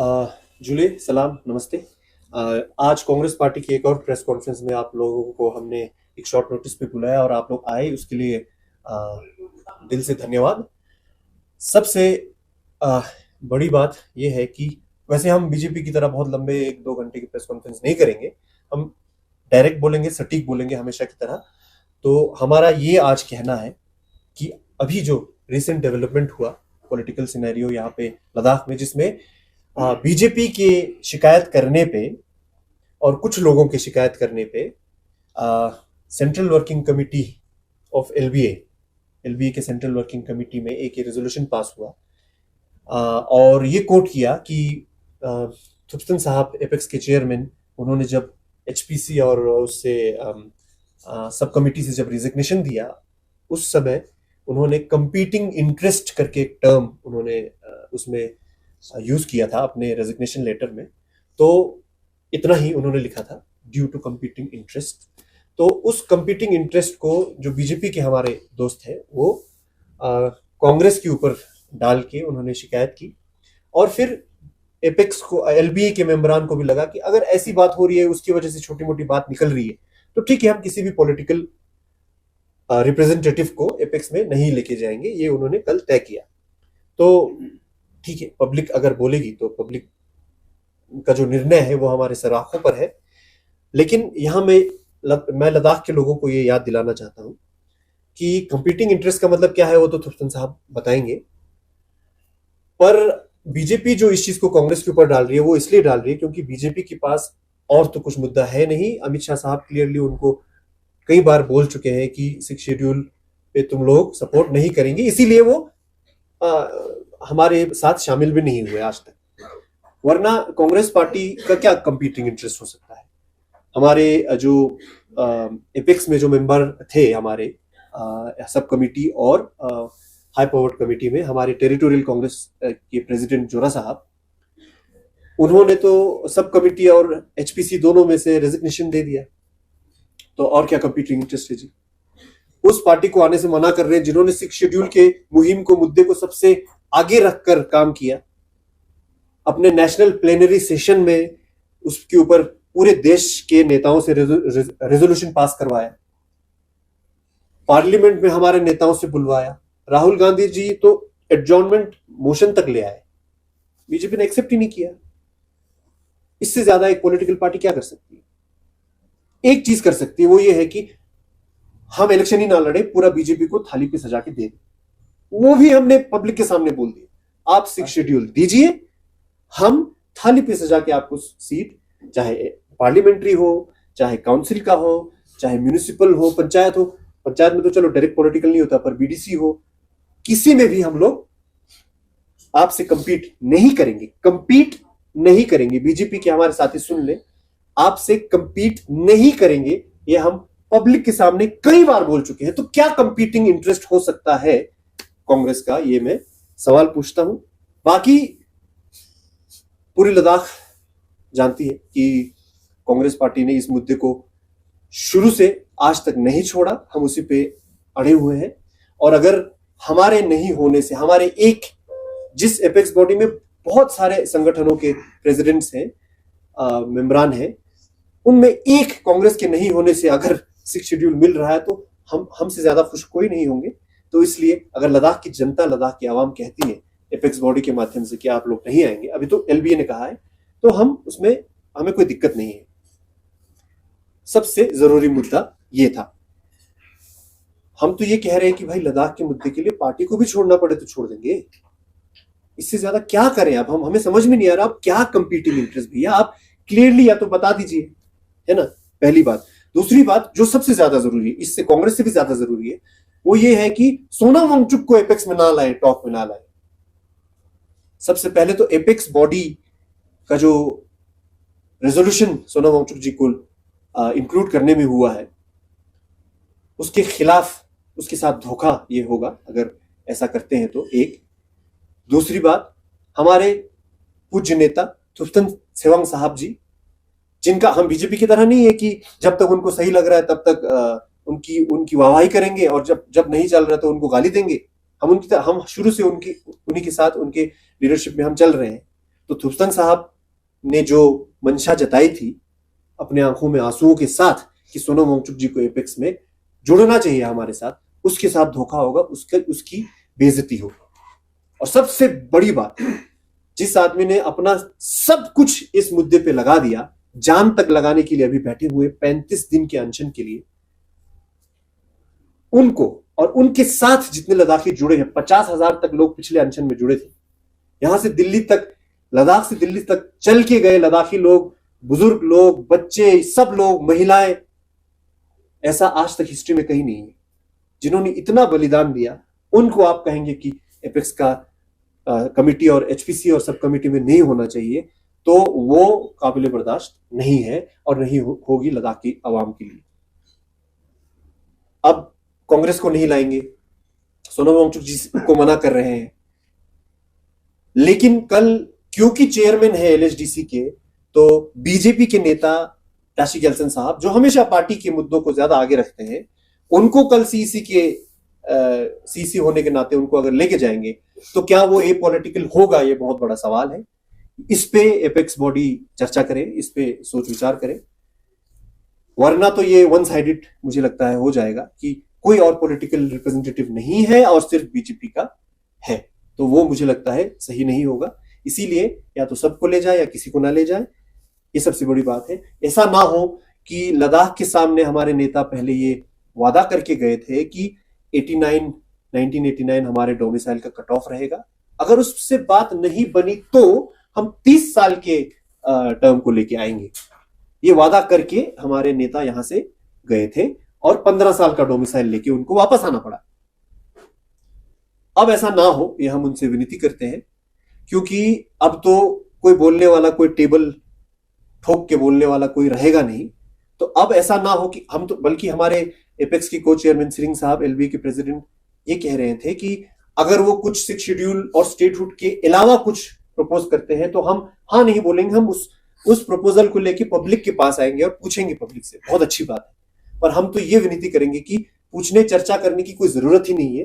जुले सलाम नमस्ते। आज कांग्रेस पार्टी की एक और प्रेस कॉन्फ्रेंस में आप लोगों को हमने एक शॉर्ट नोटिस पे बुलाया और आप लोग आए, उसके लिए दिल से धन्यवाद। सबसे अ, बड़ी बात यह है कि वैसे हम बीजेपी की तरह बहुत लंबे 1-2 घंटे की प्रेस कॉन्फ्रेंस नहीं करेंगे। हम डायरेक्ट बोलेंगे, सटीक बोलेंगे हमेशा की तरह। तो हमारा ये आज कहना है कि अभी जो रिसेंट डेवलपमेंट हुआ पॉलिटिकल सिनेरियो यहाँ पे लद्दाख में, जिसमें बीजेपी के शिकायत करने पे और कुछ लोगों के शिकायत करने पे central working committee of LBA LBA के सेंट्रल वर्किंग कमेटी में एक रेजोल्यूशन पास हुआ और ये कोट किया कि थुप्तन साहब एपेक्स के चेयरमैन, उन्होंने जब एचपीसी और उससे सब कमिटी से जब रिजिग्नेशन दिया, उस समय उन्होंने कंपीटिंग इंटरेस्ट करके एक टर्म उन्होंने उसमें यूज किया था अपने रेजिग्नेशन लेटर में। तो इतना ही उन्होंने लिखा था, ड्यू टू कंपीटिंग इंटरेस्ट। तो उस कंपीटिंग इंटरेस्ट को जो बीजेपी के हमारे दोस्त हैं वो कांग्रेस के ऊपर डाल के उन्होंने शिकायत की। और फिर एपेक्स को, एलबीए के मेंबरान को भी लगा कि अगर ऐसी बात हो रही है, उसकी वजह से छोटी मोटी बात निकल रही है, तो ठीक है, हम किसी भी पॉलिटिकल रिप्रेजेंटेटिव को एपेक्स में नहीं लेके जाएंगे। ये उन्होंने कल तय किया। तो ठीक है, पब्लिक अगर बोलेगी तो पब्लिक का जो निर्णय है वो हमारे सर आंखों पर है। लेकिन यहां मैं लद्दाख के लोगों को ये याद दिलाना चाहता हूं कि कंपीटिंग इंटरेस्ट का मतलब क्या है वो तो थुप्तन साहब बताएंगे। पर बीजेपी जो इस चीज को कांग्रेस के ऊपर डाल रही है वो इसलिए डाल रही है क्योंकि बीजेपी के पास और तो कुछ मुद्दा है नहीं। अमित शाह साहब क्लियरली उनको कई बार बोल चुके हैं कि 6 शेड्यूल पे तुम लोग सपोर्ट नहीं करेंगे, इसीलिए वो हमारे साथ शामिल भी नहीं हुए आज तक। वरना कांग्रेस पार्टी का क्या कंपीटिंग इंटरेस्ट हो सकता है? हमारे जो एपेक्स में जो मेंबर थे हमारे सब कमिटी और हाई पावर्ड कमिटी में, हमारे टेरिटोरियल कांग्रेस के प्रेसिडेंट जोरा साहब, उन्होंने तो सब कमिटी और एचपीसी दोनों में से रेजिग्नेशन दे दिया। तो और क्या कंपीटिंग इंटरेस्ट है जी? उस पार्टी को आने से मना कर रहे हैं जिन्होंने 6 शेड्यूल के मुहिम को, मुद्दे को सबसे आगे रखकर काम किया। अपने नेशनल प्लेनरी सेशन में उसके ऊपर पूरे देश के नेताओं से रेजोल्यूशन पास करवाया, पार्लियामेंट में हमारे नेताओं से बुलवाया। राहुल गांधी जी तो एडजॉर्नमेंट मोशन तक ले आए, बीजेपी ने एक्सेप्ट ही नहीं किया। इससे ज्यादा एक पॉलिटिकल पार्टी क्या कर सकती है? एक चीज कर सकती है, वो ये है कि हम इलेक्शन ही ना लड़े, पूरा बीजेपी को थाली पे सजा के दे दे। वो भी हमने पब्लिक के सामने बोल दिया, आप 6 शेड्यूल दीजिए, हम थाली पे सजा के आपको सीट, चाहे पार्लियामेंट्री हो, चाहे काउंसिल का हो, चाहे म्यूनिसिपल हो, पंचायत हो। पंचायत में तो चलो डायरेक्ट पॉलिटिकल नहीं होता, पर बीडीसी हो, किसी में भी हम लोग आपसे कंपीट नहीं करेंगे। कंपीट नहीं करेंगे, बीजेपी के हमारे साथी सुन ले, आपसे कंपीट नहीं करेंगे। ये हम पब्लिक के सामने कई बार बोल चुके हैं। तो क्या कंपीटिंग इंटरेस्ट हो सकता है कांग्रेस का, ये मैं सवाल पूछता हूं। बाकी पूरी लद्दाख जानती है कि कांग्रेस पार्टी ने इस मुद्दे को शुरू से आज तक नहीं छोड़ा, हम उसी पे अड़े हुए हैं। और अगर हमारे नहीं होने से, हमारे एक, जिस एपेक्स बॉडी में बहुत सारे संगठनों के प्रेसिडेंट्स हैं, मेंबरान हैं, उनमें एक कांग्रेस के नहीं होने से अगर 6 शेड्यूल मिल रहा है तो हमसे ज्यादा खुश कोई नहीं होंगे। तो इसलिए अगर लद्दाख की जनता, लद्दाख की आवाम कहती है एपेक्स बॉडी के माध्यम से कि आप लोग नहीं आएंगे, अभी तो एलबीए ने कहा है, तो हम उसमें, हमें कोई दिक्कत नहीं है। सबसे जरूरी मुद्दा ये था। हम तो ये कह रहे हैं कि भाई लद्दाख के मुद्दे के लिए पार्टी को भी छोड़ना पड़े तो छोड़ देंगे, इससे ज्यादा क्या करें? अब हमें समझ में नहीं आ रहा अब क्या कंपीटिंग इंटरेस्ट भैया, आप क्लियरली या तो बता दीजिए, है ना, पहली बात। दूसरी बात जो सबसे ज्यादा जरूरी है, इससे कांग्रेस से भी ज्यादा जरूरी है, वो ये है कि सोनम वांगचुक को एपेक्स में ना लाए, टॉप में ना लाए। सबसे पहले तो एपेक्स बॉडी का जो रेजोल्यूशन सोनम वांगचुक जी को इंक्लूड करने में हुआ है, उसके खिलाफ, उसके साथ धोखा ये होगा अगर ऐसा करते हैं तो। एक दूसरी बात, हमारे पूज्य नेता थुप्तन सेवांग साहब जी, जिनका हम बीजेपी की तरह नहीं है कि जब तक उनको सही लग रहा है तब तक उनकी वाहवाही करेंगे और जब नहीं चल रहा तो उनको गाली देंगे। हम शुरू से उन्हीं के साथ, उनके लीडरशिप में हम चल रहे हैं। तो थुप्संग साहब ने जो मंशा जताई थी अपने आंखों में आंसुओं के साथ कि सोनम वांगचुक जी को एपेक्स में जुड़ना चाहिए हमारे साथ, उसके साथ धोखा होगा, उसकी बेइज्जती होगी। और सबसे बड़ी बात, जिस आदमी ने अपना सब कुछ इस मुद्दे पे लगा दिया, जान तक लगाने के लिए अभी बैठे हुए 35 दिन के अनशन के लिए, उनको और उनके साथ जितने लद्दाखी जुड़े हैं, 50,000 तक लोग पिछले अनशन में जुड़े थे। यहां से दिल्ली तक, लद्दाख से दिल्ली तक चल के गए लद्दाखी लोग, बुजुर्ग लोग, बच्चे, सब लोग, महिलाएं, ऐसा आज तक हिस्ट्री में कहीं नहीं है। जिन्होंने इतना बलिदान दिया, उनको आप कहेंगे कि एपेक्स का कमिटी और एचपीसी और सब कमिटी में नहीं होना चाहिए, तो वो काबिल बर्दाश्त नहीं है और नहीं होगी लद्दाख की आवाम के लिए। अब कांग्रेस को नहीं लाएंगे, सोनम वांगचुक जी को मना कर रहे हैं, लेकिन कल क्योंकि चेयरमैन है एलएचडीसी के, तो बीजेपी के नेता ताशी गेल्सन साहब, जो हमेशा पार्टी के मुद्दों को ज्यादा आगे रखते हैं, उनको कल सीसी होने के नाते उनको अगर लेके जाएंगे तो क्या वो ए पॉलिटिकल होगा, ये बहुत बड़ा सवाल है। इस पे एपेक्स बॉडी चर्चा करे, इस पे सोच विचार करे, वरना तो ये वन साइडेड मुझे लगता है हो जाएगा कि कोई और पॉलिटिकल रिप्रेजेंटेटिव नहीं है और सिर्फ बीजेपी का है, तो वो मुझे लगता है सही नहीं होगा। इसीलिए या तो सबको ले जाए या किसी को ना ले जाए, ये सबसे बड़ी बात है। ऐसा ना हो कि लद्दाख के सामने हमारे नेता पहले ये वादा करके गए थे कि 1989 हमारे डोमिसाइल का कट ऑफ रहेगा, अगर उससे बात नहीं बनी तो हम 30 साल के टर्म को लेके आएंगे। ये वादा करके हमारे नेता यहां से गए थे और 15 साल का डोमिसाइल लेके उनको वापस आना पड़ा। अब ऐसा ना हो, ये हम उनसे विनती करते हैं, क्योंकि अब तो कोई बोलने वाला, कोई टेबल ठोक के बोलने वाला कोई रहेगा नहीं। तो अब ऐसा ना हो कि हम तो, बल्कि हमारे एपेक्स के को चेयरमैन सिरिंग साहब, एलबी के प्रेसिडेंट, ये कह रहे थे कि अगर वो कुछ 6 शेड्यूल और स्टेटहुड के अलावा कुछ प्रपोज करते हैं तो हम हाँ नहीं बोलेंगे, हम उस प्रपोजल को लेके पब्लिक के पास आएंगे और पूछेंगे पब्लिक से। बहुत अच्छी बात है, पर हम तो ये विनती करेंगे कि पूछने चर्चा करने की कोई जरूरत ही नहीं है।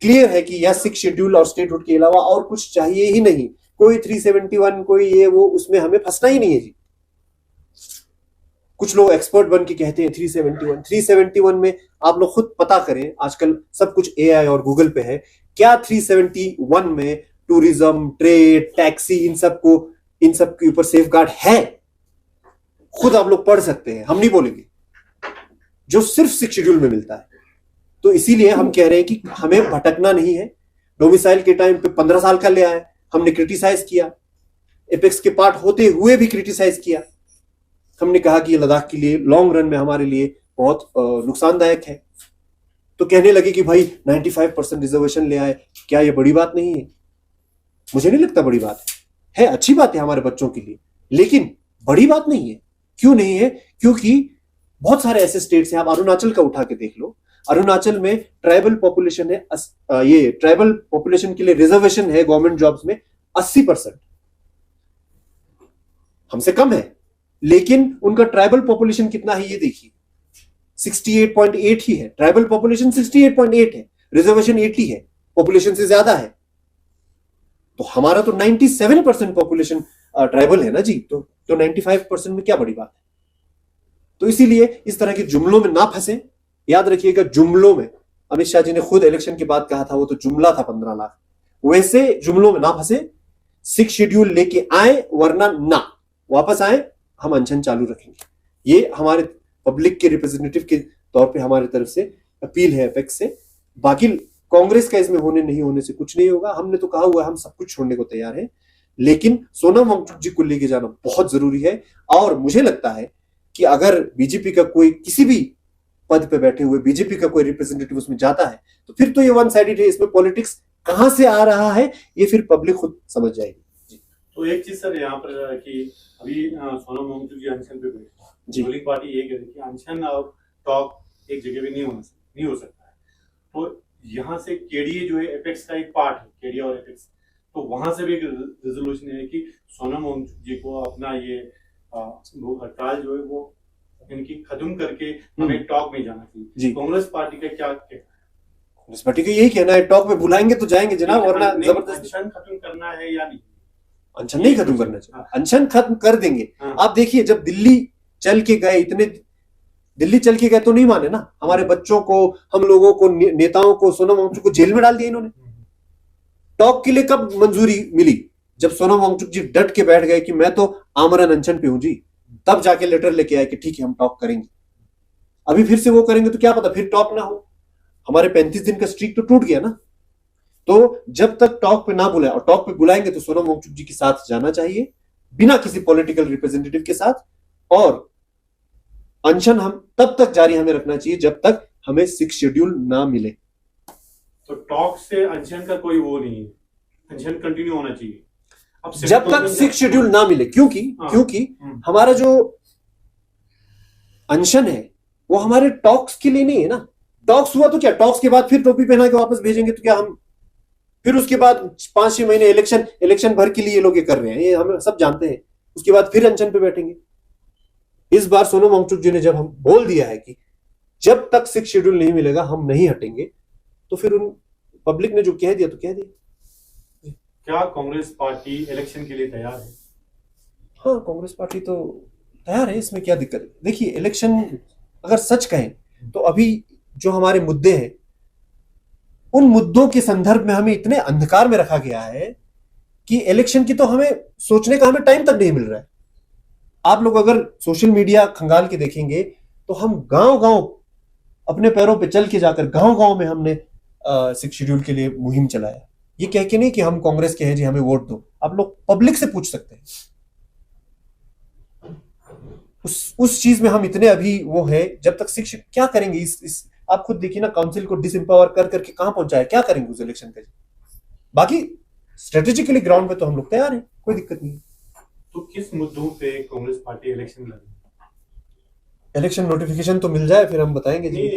क्लियर है कि यह 6 शेड्यूल और स्टेटहुड के अलावा और कुछ चाहिए ही नहीं, कोई 371, कोई ये वो, उसमें हमें फंसना ही नहीं है जी। कुछ लोग एक्सपर्ट बन के कहते हैं 371 में आप लोग खुद पता करें, आजकल सब कुछ एआई और गूगल पे है, क्या 371 में टूरिज्म, ट्रेड, टैक्सी, इन सब के ऊपर सेफ गार्ड है? खुद आप लोग पढ़ सकते हैं, हम नहीं बोलेंगे, जो सिर्फ 6 शेड्यूल में मिलता है। तो इसीलिए हम कह रहे हैं कि हमें भटकना नहीं है। डोमिसाइल के टाइम पे 15 साल का ले आए, हमने क्रिटिसाइज किया, एपेक्स के पार्ट होते हुए भी क्रिटिसाइज किया। हमने कहा कि लद्दाख के लिए लॉन्ग रन में हमारे लिए बहुत नुकसानदायक है। तो कहने लगे कि भाई 95% रिजर्वेशन ले आए, क्या ये बड़ी बात नहीं है? मुझे नहीं लगता बड़ी बात है, अच्छी बात है हमारे बच्चों के लिए, लेकिन बड़ी बात नहीं है। क्यों नहीं है? क्योंकि बहुत सारे ऐसे स्टेट्स हैं, आप अरुणाचल का उठा के देख लो, अरुणाचल में ट्राइबल पॉपुलेशन है, ये ट्राइबल पॉपुलेशन के लिए रिजर्वेशन है गवर्नमेंट जॉब्स में 80%, हमसे कम है, लेकिन उनका ट्राइबल पॉपुलेशन कितना है ये देखिए, 68.8 ही है। ट्राइबल पॉपुलेशन 68.8 है, रिजर्वेशन 80 है, पॉपुलेशन से ज्यादा है। तो हमारा तो 97% पॉपुलेशन ट्राइबल है ना जी, तो 95% में क्या बड़ी बात है? तो इसीलिए इस तरह के जुमलों में ना फंसे। याद रखिएगा, जुमलों में, अमित शाह जी ने खुद इलेक्शन के बाद कहा था, वो तो जुमला था 15 लाख, वैसे जुमलों में ना फंसे। 6 शेड्यूल लेके आए, वरना ना वापस आए, हम अनशन चालू रखेंगे। ये हमारे पब्लिक के रिप्रेजेंटेटिव के तौर पे हमारी तरफ से अपील है एपेक्स से। बाकी कांग्रेस का इसमें होने नहीं होने से कुछ नहीं होगा। हमने तो कहा हुआ है हम सब कुछ छोड़ने को तैयार हैं, लेकिन सोनम वांगचुक जी को लेके जाना बहुत जरूरी है। और मुझे लगता है कि अगर बीजेपी का कोई, किसी भी पद पे बैठे हुए बीजेपी का कोई रिप्रेजेंटेटिव उसमें जाता है, तो फिर तो ये वन साइडेड है। इसमें पॉलिटिक्स कहां से आ रहा है ये फिर पब्लिक खुद समझ जाएगी। तो एक चीज सर यहाँ पर कि अभी सोनम वांगचुक जी अनशन पे बैठे, रूलिंग पार्टी ये कह रही है कि अनशन और टॉक एक जगह भी नहीं हो सकता है। तो यहाँ से केडीए जो है एपेक्स का एक पार्ट है, केडीए और एपेक्स, तो वहां से भी एक रेजोल्यूशन है कि सोनम वांगचुक जी को अपना ये हड़ताल जो है वो इनकी खत्म करके हमें टॉक में जाना चाहिए। कांग्रेस पार्टी का क्या कहना है? कांग्रेस पार्टी का यही कहना है, टॉक में बुलाएंगे तो जाएंगे जनाब, वरना जबरदस्ती खत्म करना है या नहीं? अनशन नहीं खत्म करना चाहिए, हाँ। अनशन खत्म कर देंगे। हाँ। आप देखिए जब दिल्ली चल के गए, इतने दिल्ली चल के गए तो नहीं माने ना, हमारे बच्चों को, हम लोगों को, नेताओं को, सोनम वांगचुक को जेल में डाल दिया इन्होंने। टॉक के लिए कब मंजूरी मिली? जब सोनम वांगचुक जी डट के बैठ गए कि मैं तो आमरण अनशन पे हूं जी, तब जाके लेटर लेके आए कि ठीक है हम टॉक करेंगे। अभी फिर से वो करेंगे तो क्या पता फिर टॉक ना हो, हमारे 35 दिन का स्ट्रीक तो टूट गया ना। तो जब तक टॉक पे ना बुलाए, और टॉक पे बुलाएंगे तो सोनम वांगचुक जी के साथ जाना चाहिए बिना किसी पॉलिटिकल रिप्रेजेंटेटिव के साथ, और अनशन हम तब तक जारी हमें रखना चाहिए जब तक हमें 6 शेड्यूल ना मिले। तो टॉक से अनशन का कोई वो नहीं है, अनशन कंटिन्यू होना चाहिए अब जब तक 6 शेड्यूल ना मिले, क्योंकि हमारा जो अनशन है वो हमारे टॉक्स के लिए नहीं है ना। टॉक्स हुआ तो क्या, टॉक्स के बाद फिर टोपी पहना के वापस भेजेंगे तो क्या हम फिर उसके बाद 5-6 महीने इलेक्शन भर के लिए लोग ये कर रहे हैं, ये हम सब जानते हैं। उसके बाद फिर अनशन पे बैठेंगे। इस बार सोनम वांगचुक जी ने जब हम बोल दिया है कि जब तक 6 शेड्यूल नहीं मिलेगा हम नहीं हटेंगे, तो फिर उन पब्लिक ने जो कह दिया तो कह दिया। क्या कांग्रेस पार्टी इलेक्शन के लिए तैयार है? हाँ, कांग्रेस पार्टी तो तैयार है, इसमें क्या दिक्कत है। देखिए इलेक्शन अगर सच कहें तो अभी जो हमारे मुद्दे हैं, उन मुद्दों के संदर्भ में हमें इतने अंधकार में रखा गया है कि इलेक्शन की तो हमें सोचने का हमें टाइम तक नहीं मिल रहा है। आप लोग अगर सोशल मीडिया खंगाल के देखेंगे तो हम गांव गांव अपने पैरों पे चल के जाकर गांव गांव में हमने 6 शेड्यूल के लिए मुहिम चलाया। ये कह के नहीं कि हम कांग्रेस के हैं जी हमें वोट दो, आप लोग पब्लिक से पूछ सकते हैं। उस चीज में हम इतने अभी वो है, जब तक 6 क्या करेंगे इस आप खुद देखिए ना, काउंसिल को डिसएम्पावर कर करके कहां पहुंचाए, क्या करेंगे उस इलेक्शन के। बाकी स्ट्रेटेजिकली ग्राउंड पे तो हम लोग तैयार हैं, कोई दिक्कत नहीं है। तो किस मुद्दों पे कांग्रेस पार्टी इलेक्शन लड़ेगी? इलेक्शन नोटिफिकेशन तो मिल जाए फिर हम बताएंगे जी।